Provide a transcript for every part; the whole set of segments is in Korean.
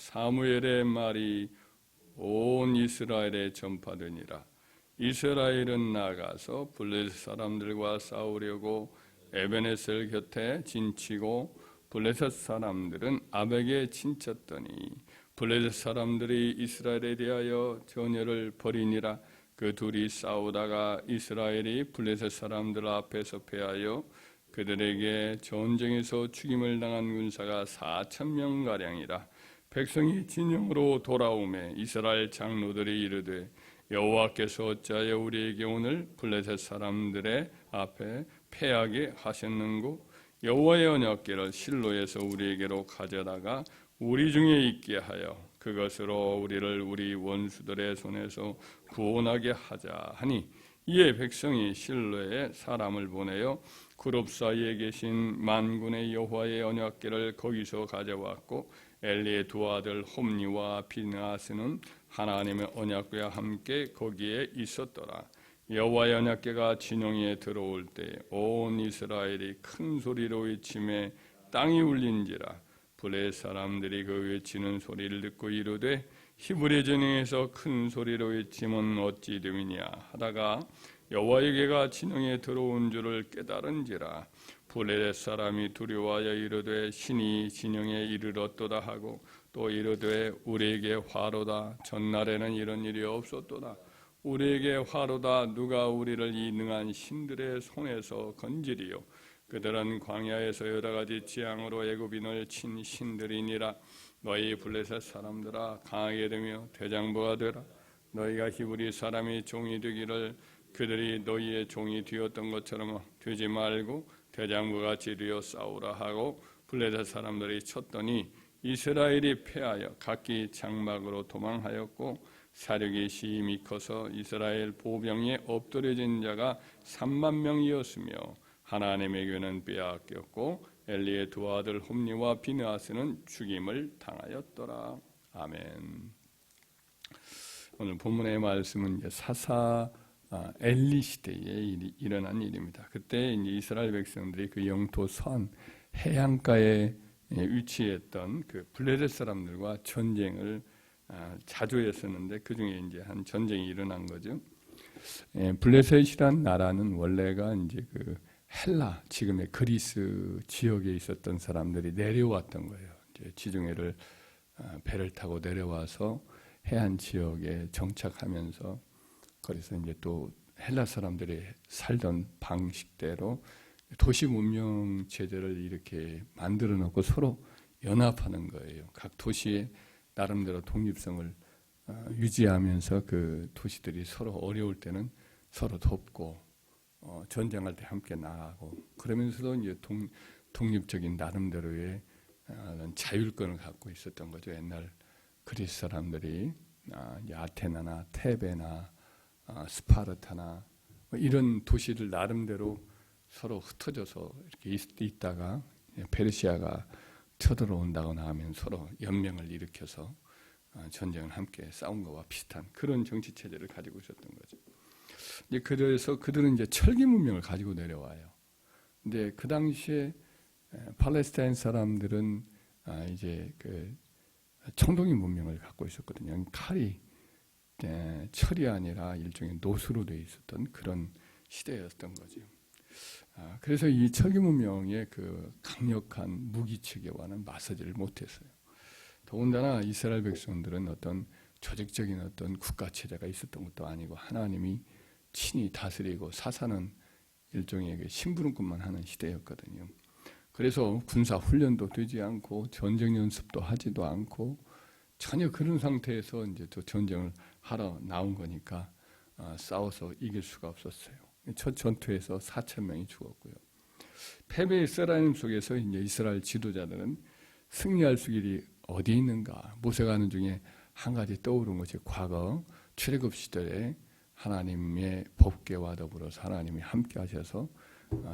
사무엘의 말이 온 이스라엘에 전파되니라. 이스라엘은 나가서 블레셋 사람들과 싸우려고 에베네셀 곁에 진치고 블레셋 사람들은 아벡에 진쳤더니 블레셋 사람들이 이스라엘에 대하여 전열을 벌이니라. 그 둘이 싸우다가 이스라엘이 블레셋 사람들 앞에서 패하여 그들에게 전쟁에서 죽임을 당한 군사가 4,000명가량이라. 백성이 진영으로 돌아오매 이스라엘 장로들이 이르되 여호와께서 어찌하여 우리에게 오늘 블레셋 사람들의 앞에 패하게 하셨는고? 여호와의 언약궤를 실로에서 우리에게로 가져다가 우리 중에 있게 하여 그것으로 우리를 우리 원수들의 손에서 구원하게 하자 하니, 이에 백성이 실로에 사람을 보내어 그룹 사이에 계신 만군의 여호와의 언약궤를 거기서 가져왔고, 엘리의 두 아들 홈니와 비느하스는 하나님의 언약궤와 함께 거기에 있었더라. 여호와의 언약궤가 진영에 들어올 때 온 이스라엘이 큰 소리로 외치매 땅이 울린지라. 블레셋 사람들이 그 외치는 소리를 듣고 이르되 히브리 진영에서 큰 소리로 외치면 어찌 됨이냐 하다가 여호와의 궤가 진영에 들어온 줄을 깨달은지라. 블레셋 사람이 두려워하여 이르되 신이 진영에 이르렀도다 하고, 또 이르되 우리에게 화로다. 전날에는 이런 일이 없었도다. 우리에게 화로다. 누가 우리를 이 능한 신들의 손에서 건지리요. 그들은 광야에서 여러 가지 지향으로 애굽인을 친 신들이니라. 너희 블레셋 사람들아, 강하게 되며 대장부가 되라. 너희가 히브리 사람이 종이 되기를 그들이 너희의 종이 되었던 것처럼 되지 말고 대장부같이 되어 싸우라 하고, 블레셋 사람들이 쳤더니 이스라엘이 패하여 각기 장막으로 도망하였고, 사륙이 심히 커서 이스라엘 보병에 엎드려진 자가 3만 명이었으며 하나님의 궤는 빼앗겼고 엘리의 두 아들 홈니와 비느하스는 죽임을 당하였더라. 아멘. 오늘 본문의 말씀은 이제 사사 엘리 시대에 일어난 일입니다. 그때 이제 이스라엘 백성들이 그 영토 선 해안가에 위치했던 그 블레셋 사람들과 전쟁을 자주 했었는데, 그 중에 이제 한 전쟁이 일어난 거죠. 블레셋이란 나라는 원래가 이제 그 헬라, 지금의 그리스 지역에 있었던 사람들이 내려왔던 거예요. 이제 지중해를 배를 타고 내려와서 해안 지역에 정착하면서, 그래서 이제 또 헬라 사람들이 살던 방식대로 도시 문명 체제를 이렇게 만들어 놓고 서로 연합하는 거예요. 각 도시에 나름대로 독립성을 유지하면서 그 도시들이 서로 어려울 때는 서로 돕고, 전쟁할 때 함께 나가고, 그러면서도 이제 독립적인 나름대로의 자율권을 갖고 있었던 거죠. 옛날 그리스 사람들이 아테나나 테베나 스파르타나 이런 도시를 나름대로 서로 흩어져서 이렇게 있다가 페르시아가 쳐들어온다거나 하면 서로 연맹을 일으켜서 전쟁을 함께 싸운 것과 비슷한 그런 정치 체제를 가지고 있었던 거죠. 그래서 그들은 이제 철기 문명을 가지고 내려와요. 근데 그 당시에 팔레스타인 사람들은 이제 그 청동기 문명을 갖고 있었거든요. 칼이 철이 아니라 일종의 노수로 되어 있었던 그런 시대였던 거죠. 그래서 이 철기 문명의 그 강력한 무기 체계와는 맞서지를 못했어요. 더군다나 이스라엘 백성들은 어떤 조직적인 어떤 국가 체제가 있었던 것도 아니고 하나님이 친히 다스리고 사사는 일종의 그 심부름꾼만 하는 시대였거든요. 그래서 군사 훈련도 되지 않고 전쟁 연습도 하지도 않고 전혀 그런 상태에서 이제 또 전쟁을 하러 나온 거니까 싸워서 이길 수가 없었어요. 첫 전투에서 4,000명이 죽었고요. 패배의 쓰라림 속에서 이제 이스라엘 지도자들은 승리할 수 길이 어디 있는가 모색하는 중에 한 가지 떠오른 것이 과거 출애굽 시절에 하나님의 법궤와 더불어서 하나님이 함께 하셔서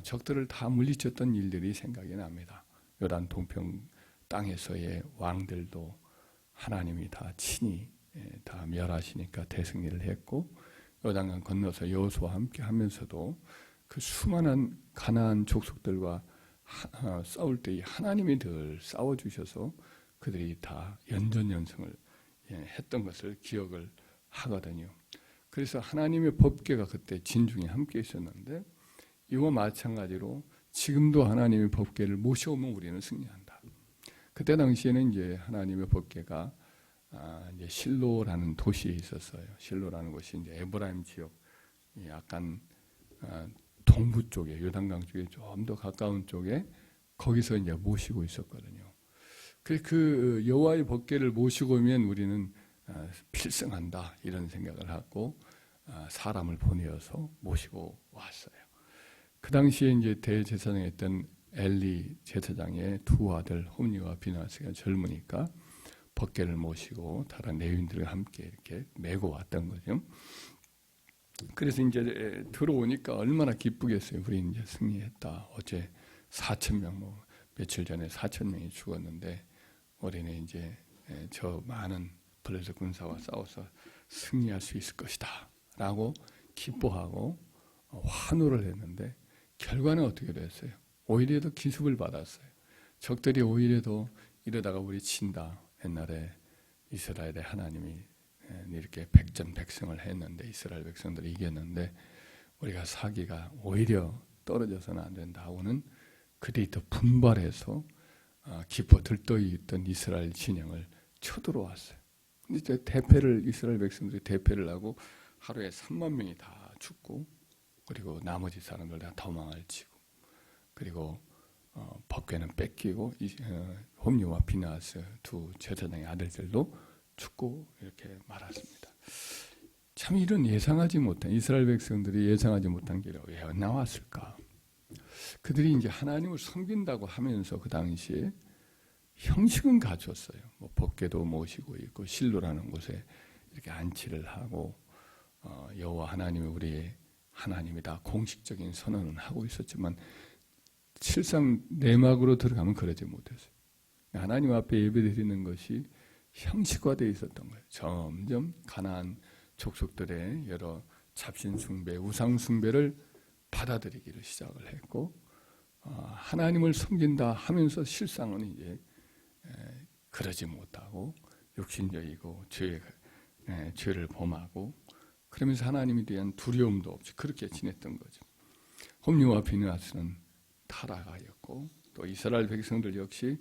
적들을 다 물리쳤던 일들이 생각이 납니다. 요단 동편 땅에서의 왕들도 하나님이 다 친히 다 멸하시니까 대승리를 했고, 요단강 건너서 여호수아와 함께 하면서도 그 수많은 가나안 족속들과 싸울 때 하나님이 늘 싸워주셔서 그들이 다 연전연승을 했던 것을 기억을 하거든요. 그래서 하나님의 법궤가 그때 진중에 함께 있었는데 이와 마찬가지로 지금도 하나님의 법궤를 모셔오면 우리는 승리한다. 그때 당시에는 이제 하나님의 법궤가 이제 실로라는 도시에 있었어요. 실로라는 곳이 이제 에브라임 지역 약간 동부 쪽에 요단강 쪽에 좀 더 가까운 쪽에 거기서 이제 모시고 있었거든요. 그 여호와의 법궤를 모시고 오면 우리는 필승한다 이런 생각을 하고 사람을 보내어서 모시고 왔어요. 그 당시에 이제 대제사장이었던 엘리 제사장의 두 아들 홈니와 비나스가 젊으니까 법궤를 모시고 다른 레위인들과 함께 이렇게 메고 왔던 거죠. 그래서 이제 들어오니까 얼마나 기쁘겠어요. 우리 이제 승리했다. 어제 4,000명 며칠 전에 4,000명이 죽었는데 우리는 이제 저 많은 블레셋 군사와 싸워서 승리할 수 있을 것이다라고 기뻐하고 환호를 했는데 결과는 어떻게 됐어요? 오히려 더 기습을 받았어요. 적들이 오히려 더 이러다가 우리 친다. 옛날에 이스라엘의 하나님이 이렇게 백전백승을 했는데 이스라엘 백성들이 이겼는데 우리가 사기가 오히려 떨어져서는 안 된다 하고는 그들이 더 분발해서 기뻐 들떠 있던 이스라엘 진영을 쳐들어왔어요. 근데 이제 이스라엘 백성들이 대패를 하고 하루에 3만 명이 다 죽고 그리고 나머지 사람들 다 도망을 치고 그리고 법궤는 뺏기고 홈리와 비나스 두 제사장의 아들들도 죽고 이렇게 말았습니다. 참 이런 예상하지 못한 이스라엘 백성들이 예상하지 못한 길이 왜 나왔을까? 그들이 이제 하나님을 섬긴다고 하면서 그 당시에 형식은 갖췄어요. 뭐 법궤도 모시고 있고 실로라는 곳에 이렇게 안치를 하고 여호와 하나님이 우리의 하나님이다 공식적인 선언은 하고 있었지만 실상 내막으로 들어가면 그러지 못했어요. 하나님 앞에 예배드리는 것이 형식화되어 있었던 거예요. 점점 가나안 족속들의 여러 잡신 숭배, 우상 숭배를 받아들이기를 시작을 했고 하나님을 섬긴다 하면서 실상은 이제 그러지 못하고 육신적이고 죄를 범하고 그러면서 하나님에 대한 두려움도 없이 그렇게 지냈던 거죠. 홈리와 비느하스는 타락하였고 또 이스라엘 백성들 역시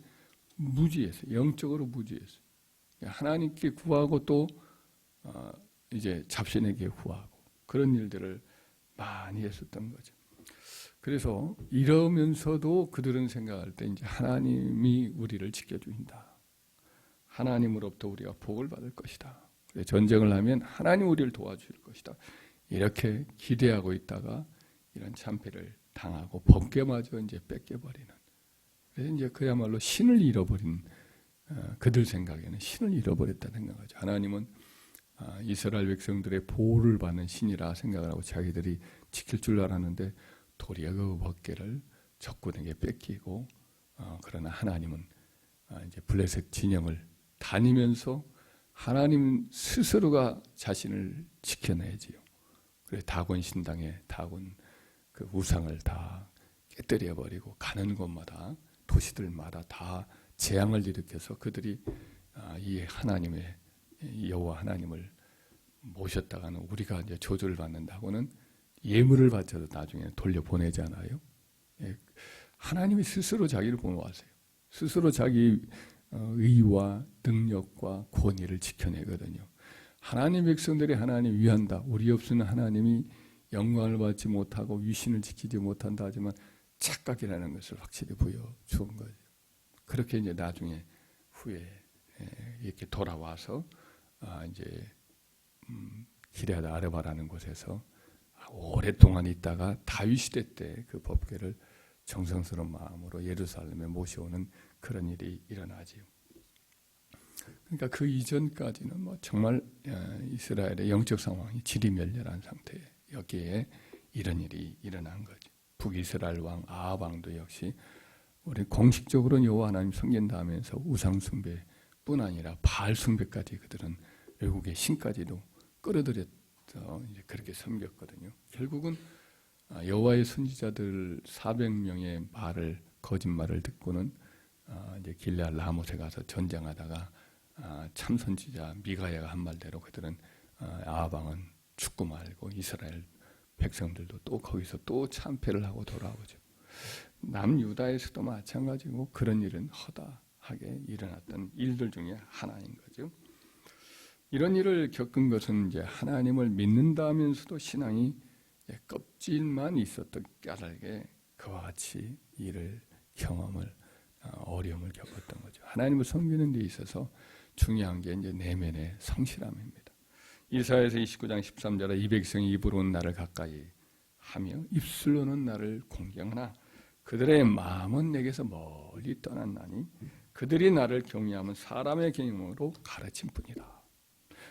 무지했어요. 영적으로 무지했어요. 하나님께 구하고 또 이제 잡신에게 구하고 그런 일들을 많이 했었던 거죠. 그래서 이러면서도 그들은 생각할 때 이제 하나님이 우리를 지켜주신다. 하나님으로부터 우리가 복을 받을 것이다. 전쟁을 하면 하나님 우리를 도와줄 것이다. 이렇게 기대하고 있다가 이런 참패를 당하고 법궤마저 이제 뺏겨버리는. 그래서 이제 그야말로 신을 잃어버린 그들 생각에는 신을 잃어버렸다는 생각하죠. 하나님은 이스라엘 백성들의 보호를 받는 신이라 생각을 하고 자기들이 지킬 줄 알았는데 도리어 그 법궤를 적군에게 뺏기고 그러나 하나님은 이제 블레셋 진영을 다니면서 하나님 스스로가 자신을 지켜내지요. 그래서 다곤 신당에 다곤 그 우상을 다 깨뜨려 버리고 가는 곳마다 도시들마다 다 재앙을 일으켜서 그들이 이 하나님의 여호와 하나님을 모셨다가는 우리가 이제 저주를 받는다고는 예물을 바쳐서 나중에 돌려보내잖아요. 하나님이 스스로 자기를 보호하세요. 스스로 자기 의와 능력과 권위를 지켜내거든요. 하나님 백성들이 하나님 위한다. 우리 없으면 하나님이 영광을 받지 못하고 위신을 지키지 못한다 하지만 착각이라는 것을 확실히 보여주은 거죠. 그렇게 이제 나중에 후에 이렇게 돌아와서 이제 기레아드 아르바라는 곳에서 오랫동안 있다가 다윗 시대 때 그 법궤를 정성스러운 마음으로 예루살렘에 모셔오는 그런 일이 일어나지요. 그러니까 그 이전까지는 뭐 정말 이스라엘의 영적 상황이 지리멸렬한 상태에 여기에 이런 일이 일어난 거죠. 북이스라엘 왕 아합 왕도 역시 우리 공식적으로 여호와 하나님 섬긴다 하면서 우상 숭배뿐 아니라 바알 숭배까지 그들은 외국의 신까지도 끌어들여서 이제 그렇게 섬겼거든요. 결국은 여호와의 선지자들 400명의 말을 거짓말을 듣고는 이제 길르앗 라못에 가서 전쟁하다가 참 선지자 미가야가 한 말대로 그들은 아합 왕은 죽고 말고 이스라엘 백성들도 또 거기서 또 참패를 하고 돌아오죠. 남유다에서도 마찬가지고 그런 일은 허다하게 일어났던 일들 중에 하나인 거죠. 이런 일을 겪은 것은 이제 하나님을 믿는다면서도 신앙이 껍질만 있었던 까닭에 그와 같이 일을 경험을 어려움을 겪었던 거죠. 하나님을 섬기는 데 있어서 중요한 게 이제 내면의 성실함입니다. 이사야서 29장 13절에 이 백성이 입으로는 나를 가까이 하며 입술로는 나를 공경하나 그들의 마음은 내게서 멀리 떠났나니 그들이 나를 경외하면 사람의 경영으로 가르친 뿐이다.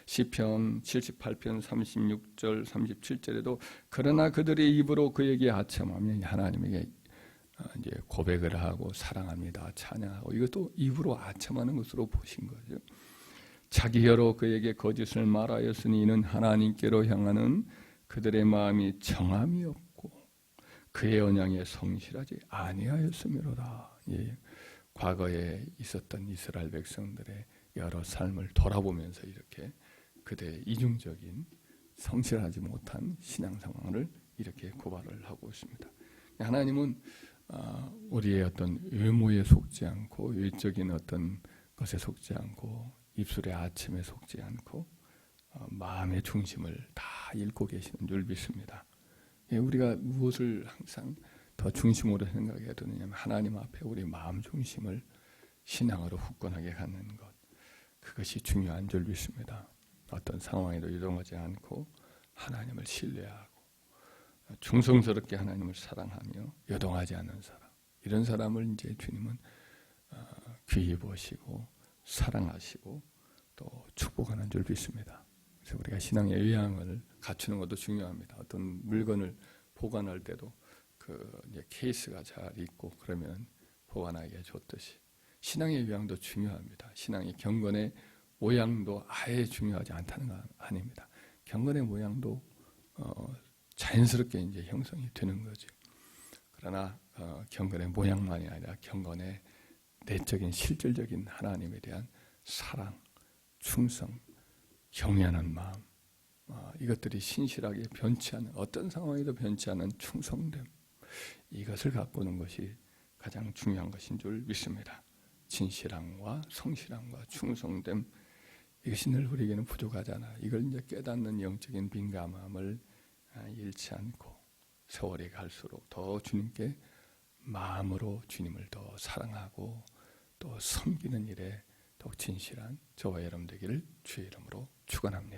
시편 78편 36절 37절에도 그러나 그들의 입으로 그에게 아첨하며 하나님에게 이제 고백을 하고 사랑합니다 찬양하고 이것도 입으로 아첨하는 것으로 보신 거죠. 자기 혀로 그에게 거짓을 말하였으니 이는 하나님께로 향하는 그들의 마음이 정함이 없고 그의 언약에 성실하지 아니하였음이로다. 예. 과거에 있었던 이스라엘 백성들의 여러 삶을 돌아보면서 이렇게 그들의 이중적인 성실하지 못한 신앙 상황을 이렇게 고발을 하고 있습니다. 하나님은 우리의 어떤 외모에 속지 않고 외적인 어떤 것에 속지 않고 입술의 아침에 속지 않고 마음의 중심을 다 읽고 계시는 줄 믿습니다. 우리가 무엇을 항상 더 중심으로 생각해야 되느냐면 하나님 앞에 우리 마음 중심을 신앙으로 굳건하게 갖는 것, 그것이 중요한 줄 믿습니다. 어떤 상황에도 유동하지 않고 하나님을 신뢰하고 충성스럽게 하나님을 사랑하며 요동하지 않는 사람, 이런 사람을 이제 주님은 귀히 보시고 사랑하시고 또 축복하는 줄 믿습니다. 그래서 우리가 신앙의 의향을 갖추는 것도 중요합니다. 어떤 물건을 보관할 때도 그 이제 케이스가 잘 있고 그러면 보관하기가 좋듯이 신앙의 의향도 중요합니다. 신앙의 경건의 모양도 아예 중요하지 않다는 건 아닙니다. 경건의 모양도 자연스럽게 이제 형성이 되는 거죠. 그러나 경건의 모양만이 아니라 경건의 내적인 실질적인 하나님에 대한 사랑, 충성, 경외하는 마음, 이것들이 신실하게 변치 않는 어떤 상황에도 변치 않는 충성됨, 이것을 가꾸는 것이 가장 중요한 것인 줄 믿습니다. 진실함과 성실함과 충성됨, 이것이 늘 우리에게는 부족하잖아. 이걸 이제 깨닫는 영적인 민감함을 잃지 않고 세월이 갈수록 더 주님께 마음으로 주님을 더 사랑하고 또 섬기는 일에 더욱 진실한 저와 여러분 되기를 주의 이름으로 축원합니다.